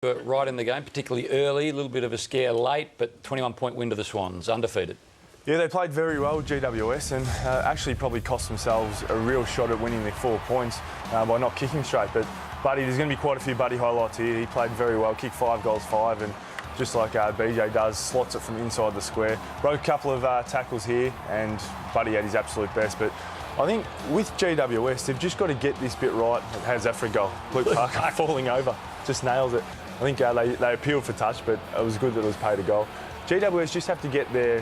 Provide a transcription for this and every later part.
Right in the game, particularly early, a little bit of a scare late, but 21-point win to the Swans, undefeated. Yeah, they played very well, GWS, and actually probably cost themselves a real shot at winning their 4 points by not kicking straight. But Buddy, there's going to be quite a few Buddy highlights here. He played very well, kicked 5 goals, 5, and just like BJ does, slots it from inside the square. Broke a couple of tackles here, and Buddy had his absolute best. But I think with GWS, they've just got to get this bit right. How's that for a goal? Luke Parker falling over, just nails it. I think they appealed for touch, but it was good that it was paid a goal. GWS just have to get their...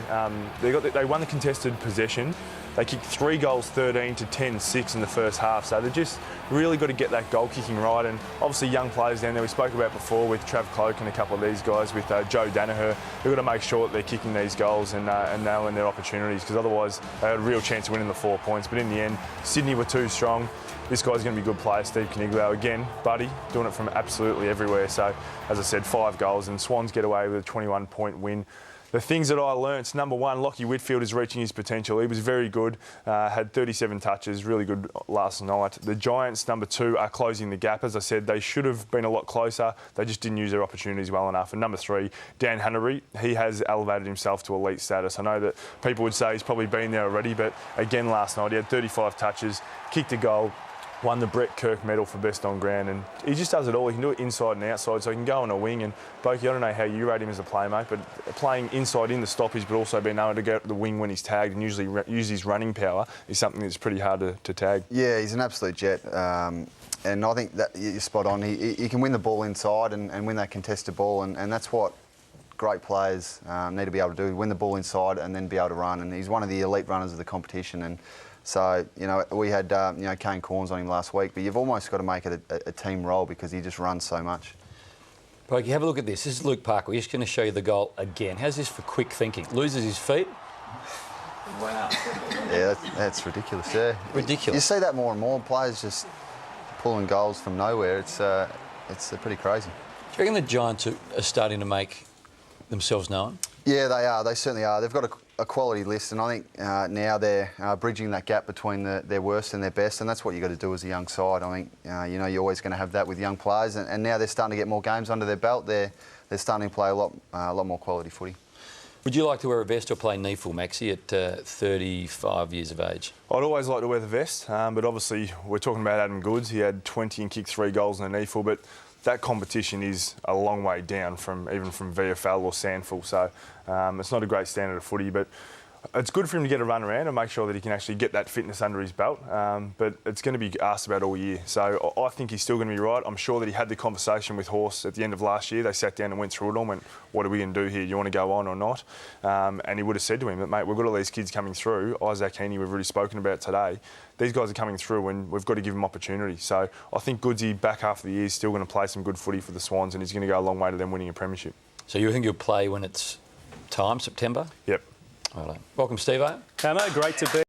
they won the contested possession. They kicked 3 goals, 13 to 10-6 in the first half. So they've just really got to get that goal kicking right. And obviously young players down there, we spoke about before with Trav Cloak and a couple of these guys, with Joe Danaher. They've got to make sure that they're kicking these goals and nailing their opportunities, because otherwise they had a real chance of winning the 4 points. But in the end, Sydney were too strong. This guy's going to be a good player, Steve Caniglau. Again, Buddy, doing it from absolutely everywhere. So, as I said, 5 goals, and Swans get away with a 21-point win. The things that I learnt, number one, Lachie Whitfield is reaching his potential. He was very good, had 37 touches, really good last night. The Giants, number 2, are closing the gap. As I said, they should have been a lot closer. They just didn't use their opportunities well enough. And number 3, Dan Hannery, he has elevated himself to elite status. I know that people would say he's probably been there already, but again last night he had 35 touches, kicked a goal, won the Brett Kirk medal for best on ground, and he just does it all. He can do it inside and outside, so he can go on a wing. And Boak, I don't know how you rate him as a playmate, but playing inside in the stoppage, but also being able to go to the wing when he's tagged and usually use his running power is something that's pretty hard to tag. Yeah, he's an absolute jet, and I think that you're spot on. He can win the ball inside and win that contested ball, and that's what great players need to be able to do: win the ball inside and then be able to run. And he's one of the elite runners of the competition. And so, we had, Kane Corns on him last week, but you've almost got to make it a team role because he just runs so much. Pokey, have a look at this. This is Luke Parker. We're just going to show you the goal again. How's this for quick thinking? Loses his feet. Wow. Yeah, that's ridiculous, yeah. Ridiculous. You see that more and more, players just pulling goals from nowhere. It's pretty crazy. Do you reckon the Giants are starting to make themselves known? Yeah, they are. They certainly are. They've got a quality list, and I think now they're bridging that gap between their worst and their best, and that's what you've got to do as a young side. I think you're always going to have that with young players, and now they're starting to get more games under their belt. They're starting to play a lot more quality footy. Would you like to wear a vest or play knee full, Maxie, at 35 years of age? I'd always like to wear the vest, but obviously we're talking about Adam Goodes. He had 20 and kicked 3 goals in a knee full, but that competition is a long way down from VFL or Sandful, so it's not a great standard of footy, but it's good for him to get a run around and make sure that he can actually get that fitness under his belt, but it's going to be asked about all year. So I think he's still going to be right. I'm sure that he had the conversation with Horse at the end of last year. They sat down and went through it all and went, what are we going to do here? Do you want to go on or not? And he would have said to him that, mate, we've got all these kids coming through. Isaac Heaney, we've already spoken about today. These guys are coming through and we've got to give them opportunity. So I think Goodsy, back half of the year, is still going to play some good footy for the Swans, and he's going to go a long way to them winning a premiership. So you think he'll play when it's time, September? Yep. All right. Welcome, Steve-O. Hamo, great to be